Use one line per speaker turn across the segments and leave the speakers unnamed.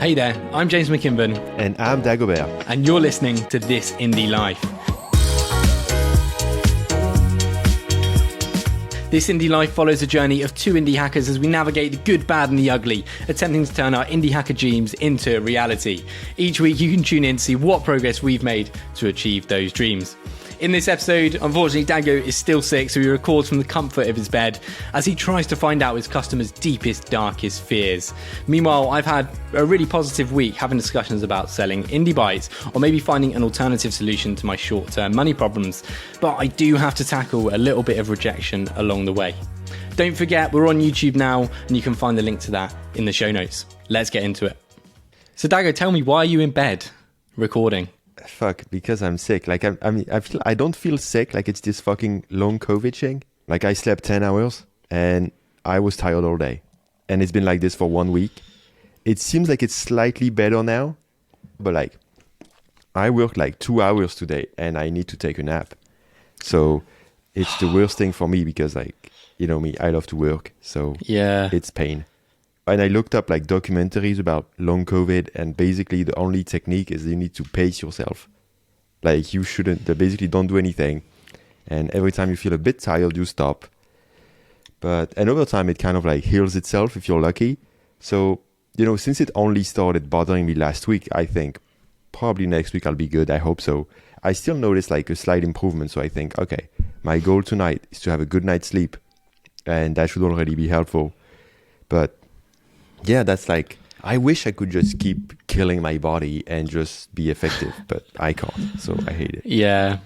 Hey there, I'm James McKinven.
And I'm Dago,
and you're listening to This Indie Life. This Indie Life follows the journey of two indie hackers as we navigate the good, bad and the ugly, attempting to turn our indie hacker dreams into reality. Each week you can tune in to see what progress we've made to achieve those dreams. In this episode, unfortunately, Dago is still sick, so he records from the comfort of his bed as he tries to find out his customers' deepest, darkest fears. Meanwhile, I've had a really positive week having discussions about selling indie bytes or maybe finding an alternative solution to my short-term money problems. But I do have to tackle a little bit of rejection along the way. Don't forget, we're on YouTube now, and you can find the link to that in the show notes. Let's get into it. So Dago, tell me, why are you in bed recording?
Fuck, because I'm sick. Like I don't feel sick. Like it's this fucking long COVID thing. Like I slept 10 hours and I was tired all day, and it's been like this for 1 week. It seems like it's slightly better now, but like I worked like 2 hours today and I need to take a nap. So it's the worst thing for me because, like, you know me, I love to work. So yeah, it's pain. And I looked up like documentaries about long COVID, and basically the only technique is you need to pace yourself. Like you shouldn't, basically don't do anything. And every time you feel a bit tired, you stop. And over time it kind of like heals itself if you're lucky. So, you know, since it only started bothering me last week, I think probably next week I'll be good. I hope so. I still notice like a slight improvement. So I think, okay, my goal tonight is to have a good night's sleep, and that should already be helpful. But yeah, that's like, I wish I could just keep killing my body and just be effective, but I can't, so I hate it.
Yeah.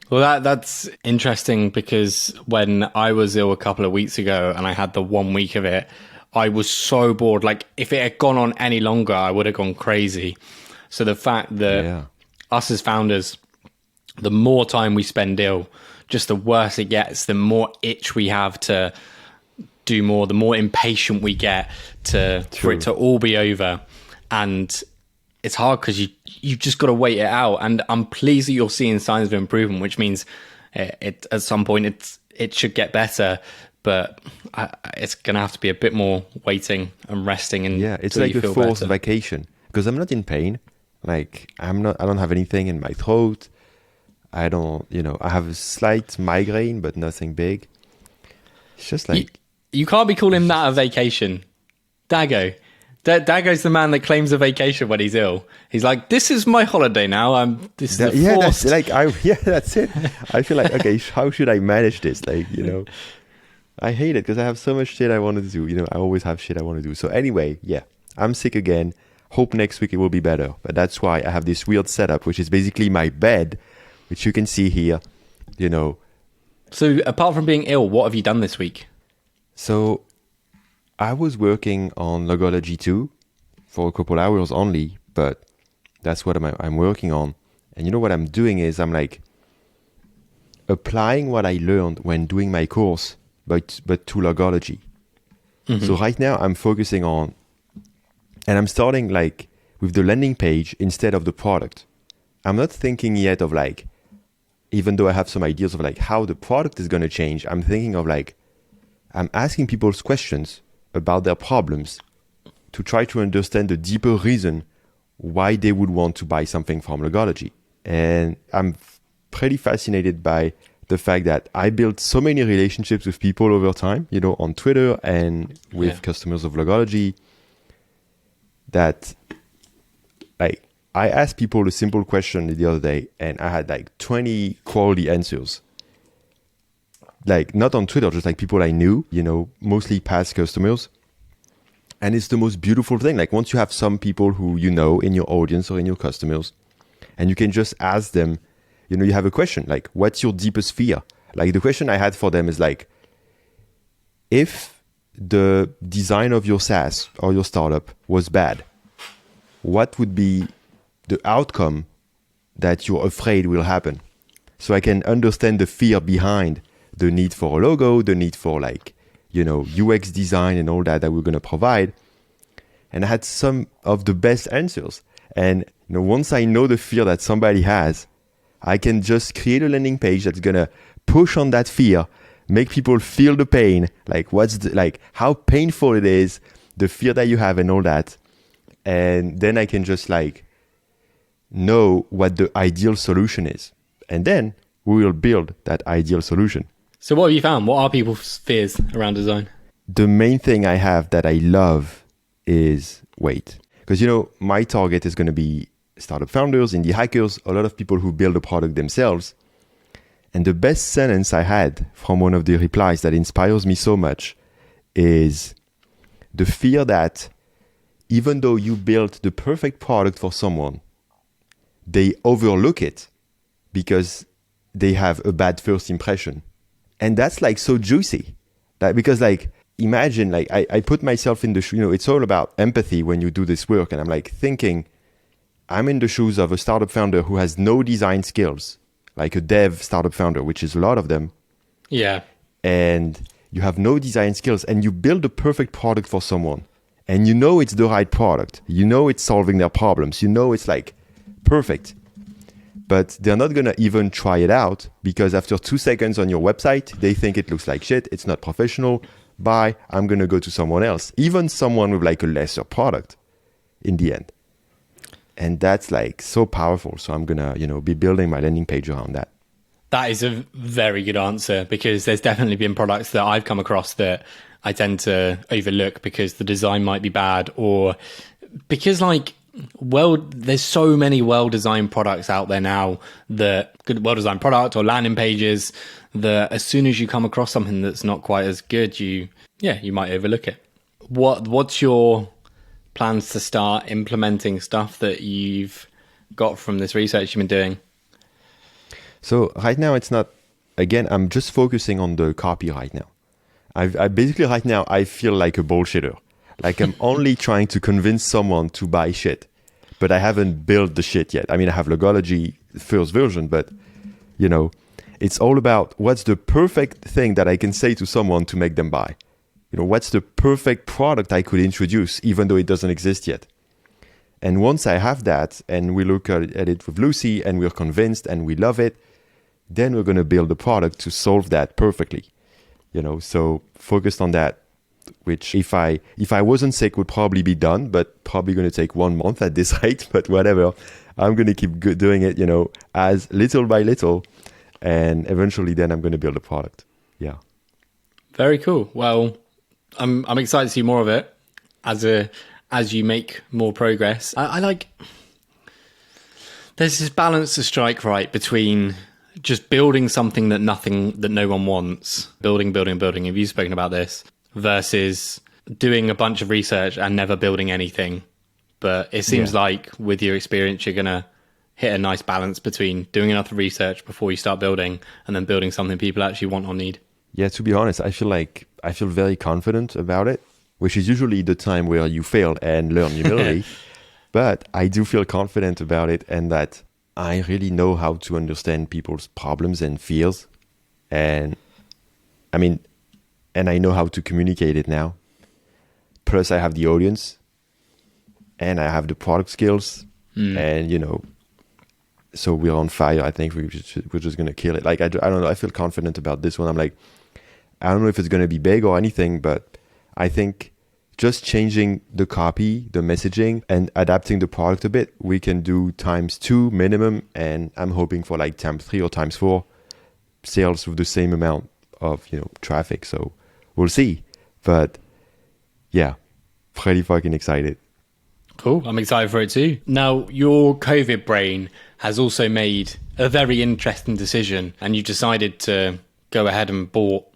Well, that's interesting, because when I was ill a couple of weeks ago and I had the 1 week of it, I was so bored. Like, if it had gone on any longer, I would have gone crazy. So the fact that us as founders, the more time we spend ill, just the worse it gets, the more itch we have to do more, the more impatient we get for it to all be over. And it's hard because you've just got to wait it out. And I'm pleased that you're seeing signs of improvement, which means it at some point it should get better. But it's going to have to be a bit more waiting and resting. And
yeah, it's like a forced vacation, because I'm not in pain. Like I don't have anything in my throat. I don't, I have a slight migraine, but nothing big. It's just like,
you can't be calling that a vacation. Dago. Dago's the man that claims a vacation when he's ill. He's like, this is my holiday now. That's it.
I feel like, okay, how should I manage this? Like, I hate it because I have so much shit I want to do. I always have shit I want to do. So anyway, yeah, I'm sick again. Hope next week it will be better. But that's why I have this weird setup, which is basically my bed, which you can see here,
So apart from being ill, what have you done this week?
So I was working on Logology 2 for a couple hours only, but that's what I'm working on. And what I'm doing is I'm like applying what I learned when doing my course, but to Logology. Mm-hmm. So right now I'm focusing on, and I'm starting like with the landing page instead of the product. I'm not thinking yet of like, even though I have some ideas of like how the product is going to change, I'm thinking of like, I'm asking people's questions about their problems to try to understand the deeper reason why they would want to buy something from Logology. And I'm pretty fascinated by the fact that I built so many relationships with people over time, on Twitter and with customers of Logology, that like I asked people a simple question the other day and I had like 20 quality answers. Like not on Twitter, just like people I knew, mostly past customers. And it's the most beautiful thing. Like once you have some people who in your audience or in your customers, and you can just ask them, you have a question, like, what's your deepest fear? Like the question I had for them is like, if the design of your SaaS or your startup was bad, what would be the outcome that you're afraid will happen? So I can understand the fear behind the need for a logo, the need for like, UX design and all that we're going to provide. And I had some of the best answers. And once I know the fear that somebody has, I can just create a landing page that's going to push on that fear, make people feel the pain, like how painful it is, the fear that you have and all that. And then I can just like know what the ideal solution is. And then we will build that ideal solution.
So what have you found? What are people's fears around design?
The main thing I have that I love is weight. Because, you know, my target is going to be startup founders, indie hackers, a lot of people who build a product themselves. And the best sentence I had from one of the replies that inspires me so much is the fear that even though you built the perfect product for someone, they overlook it because they have a bad first impression. And that's like so juicy. Like, because like, imagine like I put myself in the shoe, you know, it's all about empathy when you do this work. And I'm like thinking, I'm in the shoes of a startup founder who has no design skills, like a dev startup founder, which is a lot of them.
Yeah.
And you have no design skills and you build a perfect product for someone and you know it's the right product. You know it's solving their problems. You know it's like perfect. But they're not going to even try it out because after 2 seconds on your website, they think it looks like shit. It's not professional. Bye. I'm going to go to someone else. Even someone with like a lesser product in the end. And that's like so powerful. So I'm going to, you know, be building my landing page around that.
That is a very good answer because there's definitely been products that I've come across that I tend to overlook because the design might be bad or because like, well, there's so many well-designed products out there now that good well-designed product or landing pages that as soon as you come across something that's not quite as good, you might overlook it. What's your plans to start implementing stuff that you've got from this research you've been doing?
So right now it's not, again, I'm just focusing on the copy right now. I basically right now, I feel like a bullshitter. Like I'm only trying to convince someone to buy shit, but I haven't built the shit yet. I mean, I have Logology first version, but you know, it's all about what's the perfect thing that I can say to someone to make them buy. You know, what's the perfect product I could introduce, even though it doesn't exist yet. And once I have that and we look at it with Lucy and we're convinced and we love it, then we're going to build a product to solve that perfectly. You know, so focused on that, which if I wasn't sick would probably be done, but probably going to take 1 month at this rate, but whatever. I'm going to keep doing it, you know, as little by little. And eventually then I'm going to build a product. Yeah.
Very cool. Well, I'm excited to see more of it as you make more progress. I like, there's this balance to strike right between just building something that no one wants, building. Have you spoken about this? Versus doing a bunch of research and never building anything. But it seems like with your experience, you're going to hit a nice balance between doing enough research before you start building and then building something people actually want or need. Yeah,
to be honest, I feel very confident about it, which is usually the time where you fail and learn humility. But I do feel confident about it and that I really know how to understand people's problems and fears. And I mean, and I know how to communicate it now. Plus I have the audience and I have the product skills and, you know, so we're on fire. I think we're just going to kill it. Like, I don't know. I feel confident about this one. I'm like, I don't know if it's going to be big or anything, but I think just changing the copy, the messaging, and adapting the product a bit, we can do ×2 minimum. And I'm hoping for like ×3 or ×4 sales with the same amount of, you know, traffic. So we'll see. But yeah, pretty fucking excited.
Cool. I'm excited for it too. Now, your COVID brain has also made a very interesting decision and you decided to go ahead and bought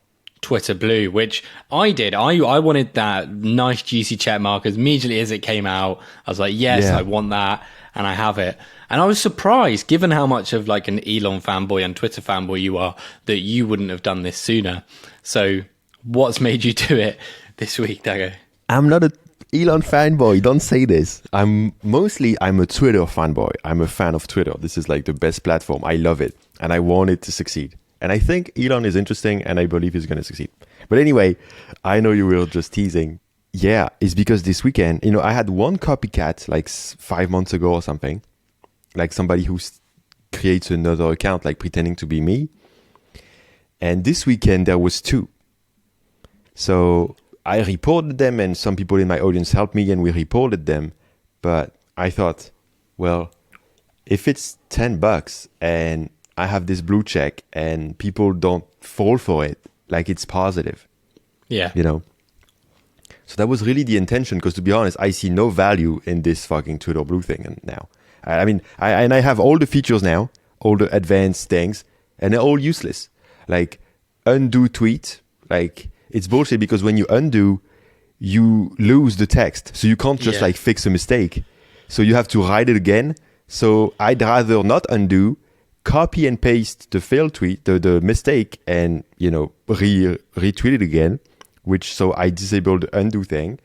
Twitter Blue, which I did. I wanted that nice juicy check mark as immediately as it came out. I was like, yes, I want that. And I have it. And I was surprised, given how much of like an Elon fanboy and Twitter fanboy you are, that you wouldn't have done this sooner. So what's made you do it this week, Dago?
I'm not a Elon fanboy. Don't say this. I'm a Twitter fanboy. I'm a fan of Twitter. This is like the best platform. I love it. And I want it to succeed. And I think Elon is interesting and I believe he's going to succeed. But anyway, I know you were just teasing. Yeah, it's because this weekend, you know, I had one copycat like 5 months ago or something. Like somebody who creates another account, like pretending to be me. And this weekend there was 2. So I reported them and some people in my audience helped me and we reported them. But I thought, well, if it's $10 and I have this blue check and people don't fall for it, like it's positive,
Yeah.
you know? So that was really the intention, because to be honest, I see no value in this fucking Twitter blue thing now. I mean, I have all the features now, all the advanced things, and they're all useless. Like undo tweet, like it's bullshit, because when you undo, you lose the text. So you can't just like fix a mistake. So you have to write it again. So I'd rather not undo, copy and paste the failed tweet, the mistake, and, you know, retweet it again, so I disabled the undo thing.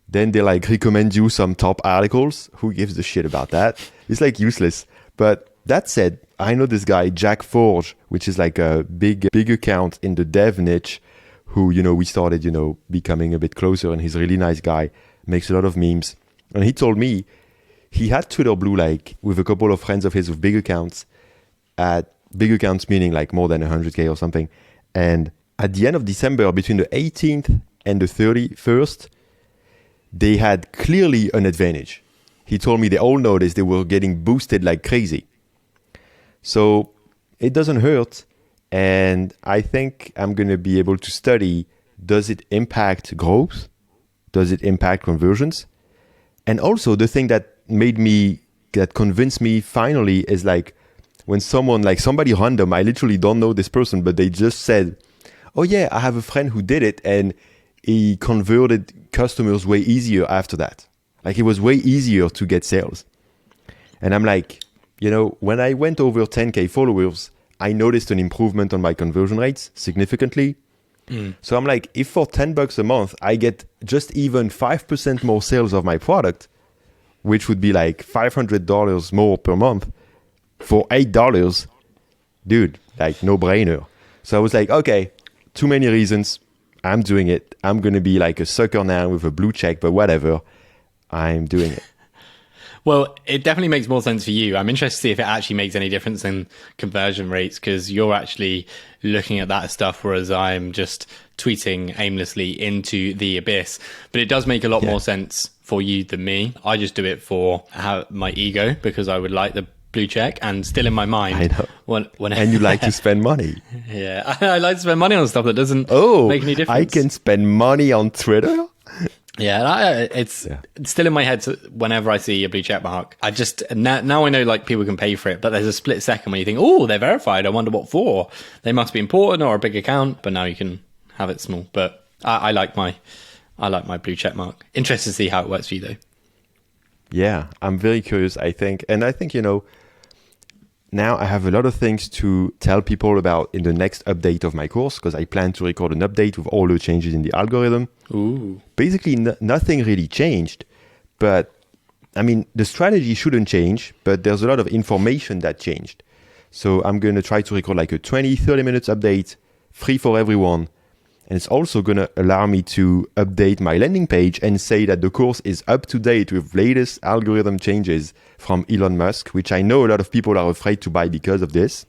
Then they like recommend you some top articles. Who gives a shit about that? It's like useless. But that said, I know this guy, Jack Forge, which is like a big account in the dev niche, who, you know, we started, you know, becoming a bit closer, and he's a really nice guy, makes a lot of memes. And he told me he had Twitter Blue, like, with a couple of friends of his with big accounts, meaning like more than 100K or something. And at the end of December, between the 18th and the 31st, they had clearly an advantage. He told me they all noticed they were getting boosted like crazy. So it doesn't hurt. And I think I'm going to be able to study, does it impact growth? Does it impact conversions? And also the thing that convinced me finally is like when somebody random, I literally don't know this person, but they just said, oh yeah, I have a friend who did it and he converted customers way easier after that. Like it was way easier to get sales. And I'm like, you know, when I went over 10K followers, I noticed an improvement on my conversion rates significantly. So I'm like, if for $10 a month, I get just even 5% more sales of my product, which would be like $500 more per month for $8, dude, like no brainer. So I was like, okay, too many reasons. I'm doing it. I'm going to be like a sucker now with a blue check, but whatever. I'm doing it.
Well, it definitely makes more sense for you. I'm interested to see if it actually makes any difference in conversion rates, because you're actually looking at that stuff, whereas I'm just tweeting aimlessly into the abyss. But it does make a lot more sense for you than me. I just do it for my ego, because I would like the blue check, and still in my mind.
I know. And you like to spend money.
Yeah, I like to spend money on stuff that doesn't make any difference.
I can spend money on Twitter?
Yeah, it's still in my head whenever I see a blue check mark. I just, now I know like people can pay for it, but there's a split second when you think, oh, they're verified. I wonder what for. They must be important or a big account, but now you can have it small. But I like my blue check mark. Interested to see how it works for you though.
Yeah, I'm very curious, I think. And I think, you know, now I have a lot of things to tell people about in the next update of my course, because I plan to record an update with all the changes in the algorithm.
Ooh.
Basically, nothing really changed. But, I mean, the strategy shouldn't change, but there's a lot of information that changed. So I'm going to try to record like a 20, 30 minutes update, free for everyone. And it's also going to allow me to update my landing page and say that the course is up to date with latest algorithm changes from Elon Musk, which I know a lot of people are afraid to buy because of this.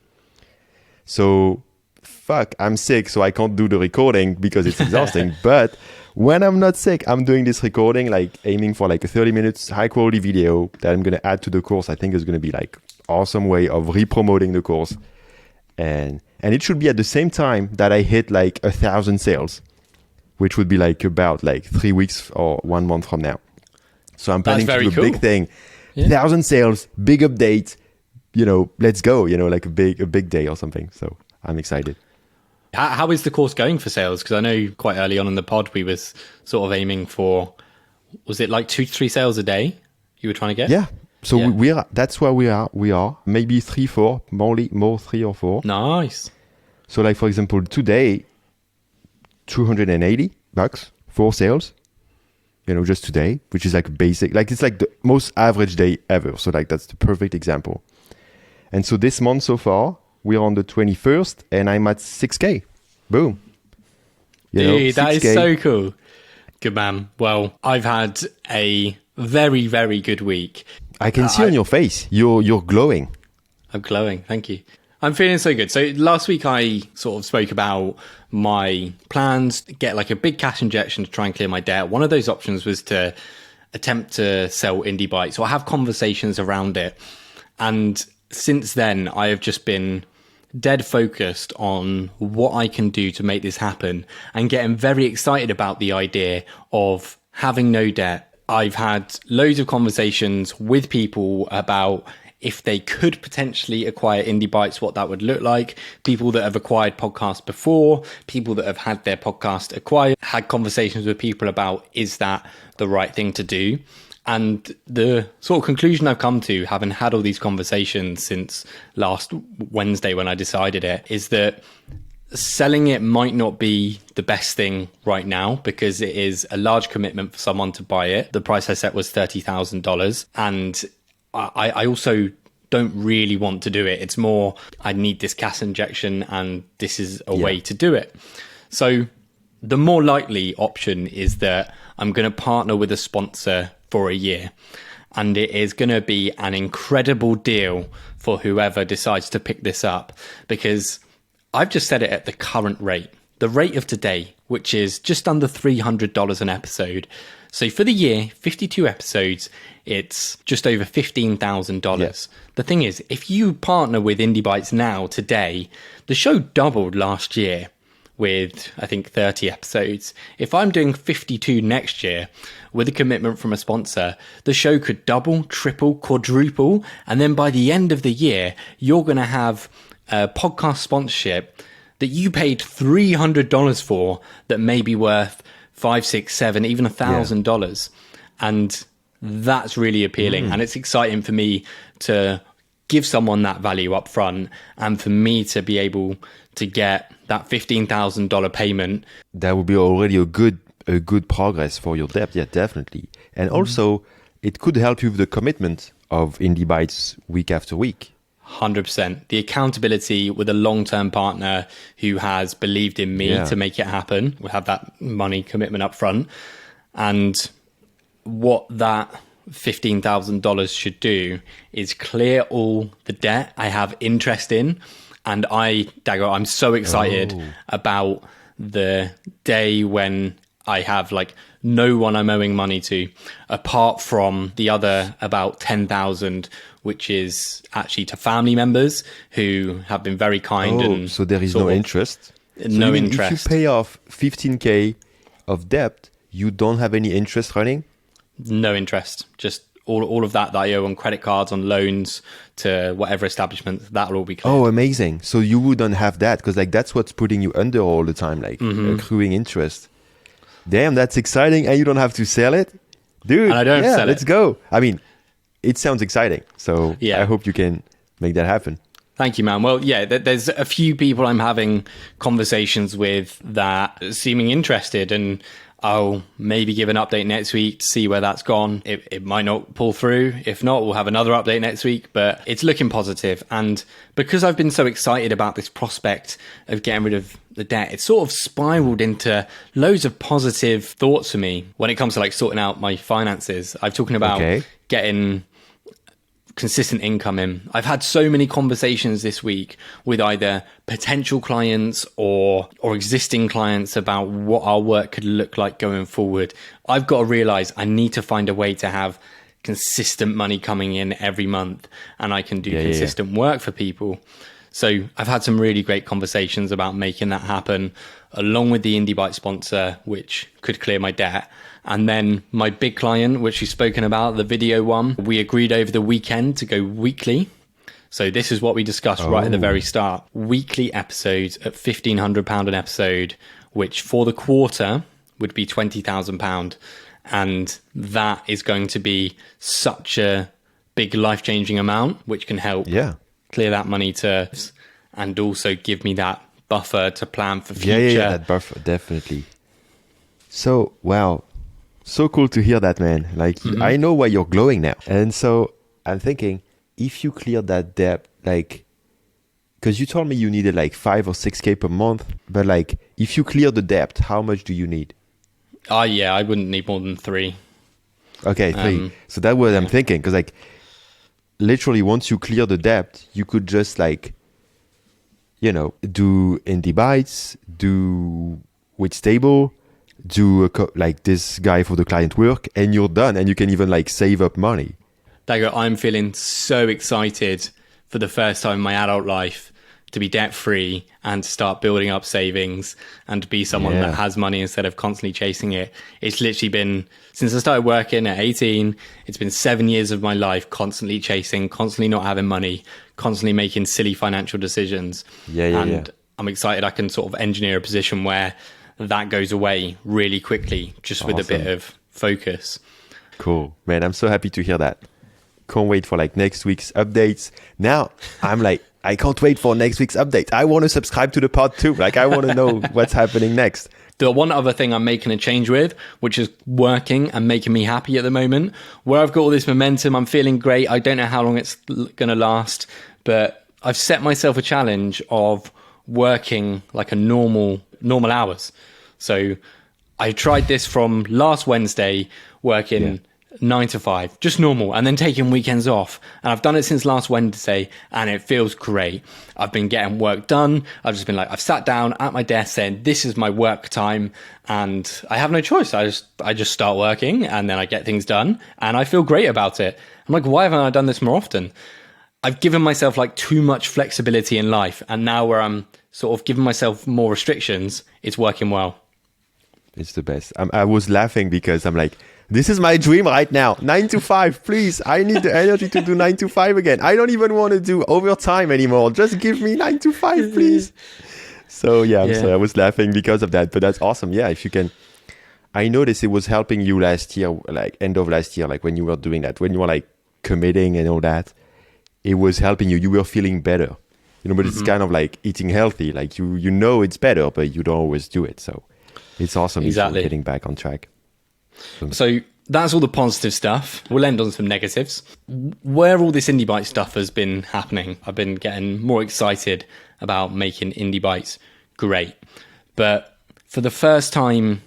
So, fuck, I'm sick, so I can't do the recording because it's exhausting. But when I'm not sick, I'm doing this recording, like aiming for like a 30 minutes high quality video that I'm going to add to the course. I think is going to be like awesome way of re-promoting the course. And it should be at the same time that I hit like 1,000 sales, which would be like about like 3 weeks or 1 month from now. So I'm planning to do a big thing. 1,000 sales, big update, you know, let's go, you know, like a big day or something. So I'm excited.
How is the course going for sales? Because I know quite early on in the pod, we was sort of aiming for, was it like 2 to 3 sales a day you were trying to get?
Yeah. So we are, that's where we are. Maybe 3, 4, more 3 or 4.
Nice.
So like, for example, today, $280 for sales, you know, just today, which is like basic, like it's like the most average day ever. So like, that's the perfect example. And so this month so far, we're on the 21st and I'm at 6K. Boom.
Dude, that is so cool. Good man. Well, I've had a very, very good week.
I can see on your face, you're glowing.
I'm glowing. Thank you. I'm feeling so good. So last week I sort of spoke about my plans to get like a big cash injection to try and clear my debt. One of those options was to attempt to sell Indie Bites or have conversations around it. And since then, I have just been dead focused on what I can do to make this happen and getting very excited about the idea of having no debt. I've had loads of conversations with people about if they could potentially acquire Indie Bites, what that would look like. People that have acquired podcasts before, people that have had their podcast acquired, had conversations with people about, is that the right thing to do? And the sort of conclusion I've come to, having had all these conversations since last Wednesday when I decided it, is that selling it might not be the best thing right now because it is a large commitment for someone to buy it. The price I set was $30,000. And I also don't really want to do it. It's more, I need this cash injection and this is a way to do it. So the more likely option is that I'm going to partner with a sponsor for a year. And it is going to be an incredible deal for whoever decides to pick this up, because I've just set it at the current rate, the rate of today, which is just under $300 an episode. So for the year, 52 episodes, it's just over $15,000.
Yeah.
The thing is, if you partner with Indie Bites now, today, the show doubled last year with, I think, 30 episodes. If I'm doing 52 next year with a commitment from a sponsor, the show could double, triple, quadruple. And then by the end of the year, you're going to have a podcast sponsorship that you paid $300 for that may be worth $5, $6, $7, even $1,000. And that's really appealing. And it's exciting for me to give someone that value up front and for me to be able to get that $15,000 payment.
That would be already a good progress for your debt. Yeah, definitely. And also, it could help you with the commitment of Indie Bites week after week.
100%. The accountability with a long-term partner who has believed in me to make it happen. We have that money commitment up front. And what that $15,000 should do is clear all the debt I have interest in. And Dago, I'm so excited about the day when I have like no one I'm owing money to, apart from the other about 10,000, which is actually to family members who have been very kind. And
so there is no interest?
No interest.
If you pay off 15K of debt, you don't have any interest running?
No interest. Just all of that I owe on credit cards, on loans to whatever establishment, that'll all be cleared.
Oh, amazing. So you wouldn't have that because like that's what's putting you under all the time, like accruing interest. Damn, that's exciting. And you don't have to sell it? Dude,
and I don't have to sell
let's go. I mean, it sounds exciting. So I hope you can make that happen.
Thank you, man. Well, yeah, there's a few people I'm having conversations with that seeming interested, and I'll maybe give an update next week to see where that's gone. It might not pull through. If not, we'll have another update next week, but it's looking positive. And because I've been so excited about this prospect of getting rid of the debt, it's sort of spiraled into loads of positive thoughts for me when it comes to like sorting out my finances. I'm talking about getting consistent income in. I've had so many conversations this week with either potential clients or existing clients about what our work could look like going forward. I've got to realize I need to find a way to have consistent money coming in every month, and I can do consistent work for people. So I've had some really great conversations about making that happen, along with the Indie Bite sponsor, which could clear my debt. And then my big client, which we've spoken about, the video one, we agreed over the weekend to go weekly. So this is what we discussed right at the very start. Weekly episodes at £1,500 an episode, which for the quarter would be £20,000. And that is going to be such a big life-changing amount, which can help clear that money to, and also give me that buffer to plan for future.
Yeah, that buffer, definitely. So, wow. So cool to hear that, man. Like, I know why you're glowing now. And so I'm thinking, if you clear that debt, like, because you told me you needed like 5 or 6K per month, but like, if you clear the debt, how much do you need?
Yeah, I wouldn't need more than 3.
Okay, 3. So that's what I'm thinking. Because like, literally, once you clear the debt, you could just like, you know, do Indie Bites, do with Stable, do like this guy for the client work, and you're done, and you can even like save up money.
Dago, I'm feeling so excited for the first time in my adult life to be debt free and to start building up savings and to be someone that has money instead of constantly chasing it. It's literally been, since I started working at 18, it's been 7 years of my life constantly chasing, constantly not having money, constantly making silly financial decisions. I'm excited I can sort of engineer a position where that goes away really quickly, just with a bit of focus.
Cool, man. I'm so happy to hear that. Can't wait for like next week's updates. Now I'm like, I can't wait for next week's update. I want to subscribe to the pod too. Like, I want to know what's happening next.
The one other thing I'm making a change with, which is working and making me happy at the moment, where I've got all this momentum, I'm feeling great. I don't know how long it's going to last, but I've set myself a challenge of working like a normal hours. So I tried this from last Wednesday, working 9 to 5, just normal, and then taking weekends off. And I've done it since last Wednesday, and it feels great. I've been getting work done. I've just been like, I've sat down at my desk saying, this is my work time, and I have no choice. I just start working, and then I get things done, and I feel great about it. I'm like, why haven't I done this more often? I've given myself like too much flexibility in life, and now where I'm sort of giving myself more restrictions, it's working well.
It's the best. I was laughing because I'm like, this is my dream right now. 9 to 5, please. I need the energy to do 9 to 5 again. I don't even want to do overtime anymore. Just give me 9 to 5, please. So I'm sorry. I was laughing because of that, but that's awesome. Yeah, if you can. I noticed it was helping you last year, like end of last year, like when you were doing that, when you were like committing and all that, it was helping you. You were feeling better, but it's kind of like eating healthy. Like you know it's better, but you don't always do it. So it's awesome.
Exactly.
You're getting back on track.
So that's all the positive stuff. We'll end on some negatives. Where all this Indie Bite stuff has been happening, I've been getting more excited about making Indie Bites great. But for the first time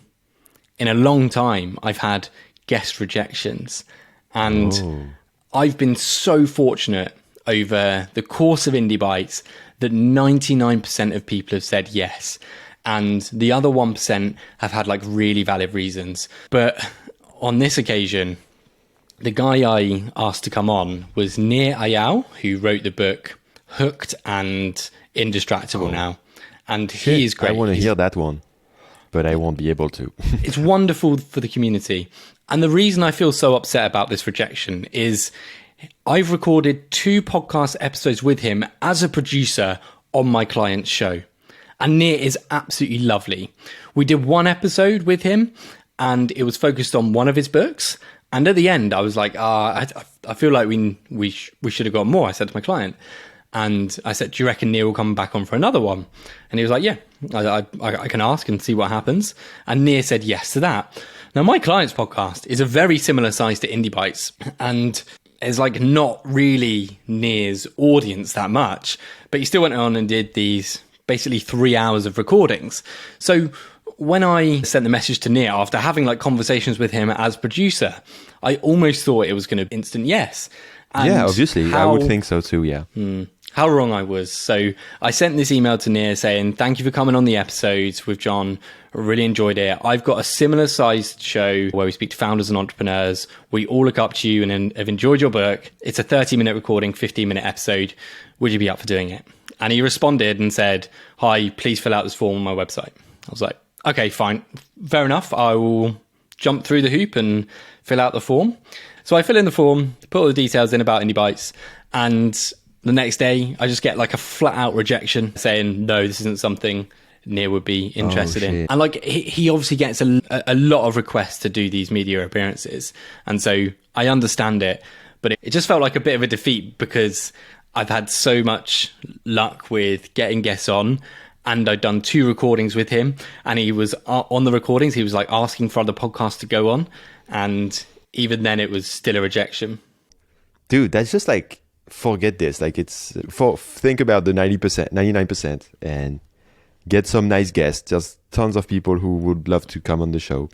in a long time, I've had guest rejections. And I've been so fortunate over the course of Indie Bites that 99% of people have said yes. And the other 1% have had like really valid reasons. But on this occasion, the guy I asked to come on was Nir Ayal, who wrote the book Hooked and Indistractable now. And he is great.
I want to hear that one, but I won't be able to.
It's wonderful for the community. And the reason I feel so upset about this rejection is I've recorded 2 podcast episodes with him as a producer on my client's show. And Nir is absolutely lovely. We did 1 episode with him, and it was focused on one of his books. And at the end, I was like, I feel like we should have got more. I said to my client, and I said, do you reckon Nir will come back on for another one? And he was like, yeah, I can ask and see what happens. And Nir said yes to that. Now, my client's podcast is a very similar size to Indie Bites, and it's like not really Nir's audience that much, but he still went on and did these basically 3 hours of recordings. So when I sent the message to Nir after having like conversations with him as producer, I almost thought it was going to instant yes. And
yeah, obviously. I would think so too, yeah.
How wrong I was. So I sent this email to Nir saying, thank you for coming on the episodes with John. I really enjoyed it. I've got a similar sized show where we speak to founders and entrepreneurs. We all look up to you and have enjoyed your book. It's a 30-minute recording, 15-minute episode. Would you be up for doing it? And he responded and said, hi, please fill out this form on my website. I was like, okay, fine. Fair enough. I will jump through the hoop and fill out the form. So I fill in the form, put all the details in about Indie Bites, and the next day I just get like a flat out rejection saying, no, this isn't something Nir would be interested in. And like he obviously gets a lot of requests to do these media appearances. And so I understand it, but it just felt like a bit of a defeat because I've had so much luck with getting guests on, and I'd done 2 recordings with him, and he was on the recordings. He was like asking for other podcasts to go on, and even then it was still a rejection.
Dude, that's just like, forget this. Like think about the 90%, 99% and get some nice guests. Just tons of people who would love to come on the show,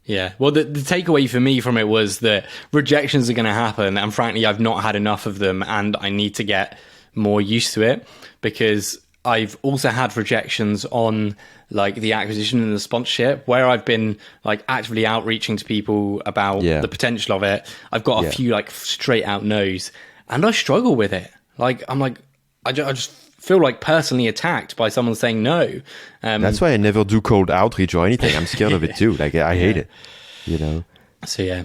Yeah, well, the takeaway for me from it was that rejections are going to happen, and frankly, I've not had enough of them, and I need to get more used to it because I've also had rejections on like the acquisition and the sponsorship, where I've been like actively outreaching to people about the potential of it. I've got a few like straight out no's, and I struggle with it. Like I'm like, I just feel like personally attacked by someone saying no.
That's why I never do cold outreach or anything. I'm scared of it too. Like I hate it, you know.
So yeah.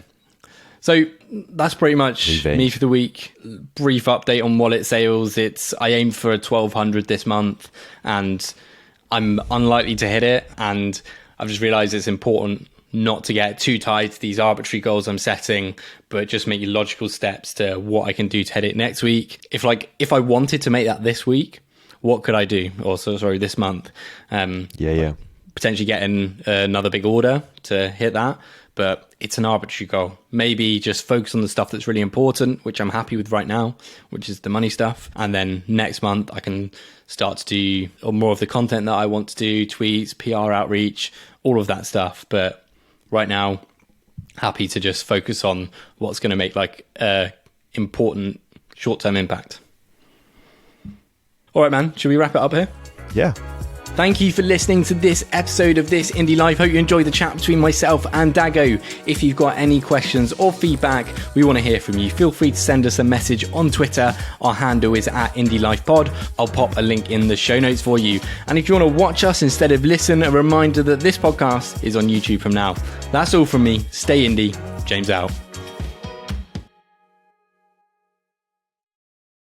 So that's pretty much me for the week. Brief update on wallet sales. I aim for a 1,200 this month, and I'm unlikely to hit it. And I've just realized it's important not to get too tied to these arbitrary goals I'm setting, but just make logical steps to what I can do to hit it next week. If I wanted to make that this week, what could I do? This month. Potentially getting another big order to hit that. But it's an arbitrary goal. Maybe just focus on the stuff that's really important, which I'm happy with right now, which is the money stuff. And then next month I can start to do more of the content that I want to do, tweets, PR outreach, all of that stuff. But right now, happy to just focus on what's going to make like important short-term impact. All right, man. Should we wrap it up here?
Yeah.
Thank you for listening to this episode of This Indie Life. Hope you enjoyed the chat between myself and Dago. If you've got any questions or feedback, we want to hear from you. Feel free to send us a message on Twitter. Our handle is @IndieLifePod. I'll pop a link in the show notes for you. And if you want to watch us instead of listen, a reminder that this podcast is on YouTube from now. That's all from me. Stay indie. James out.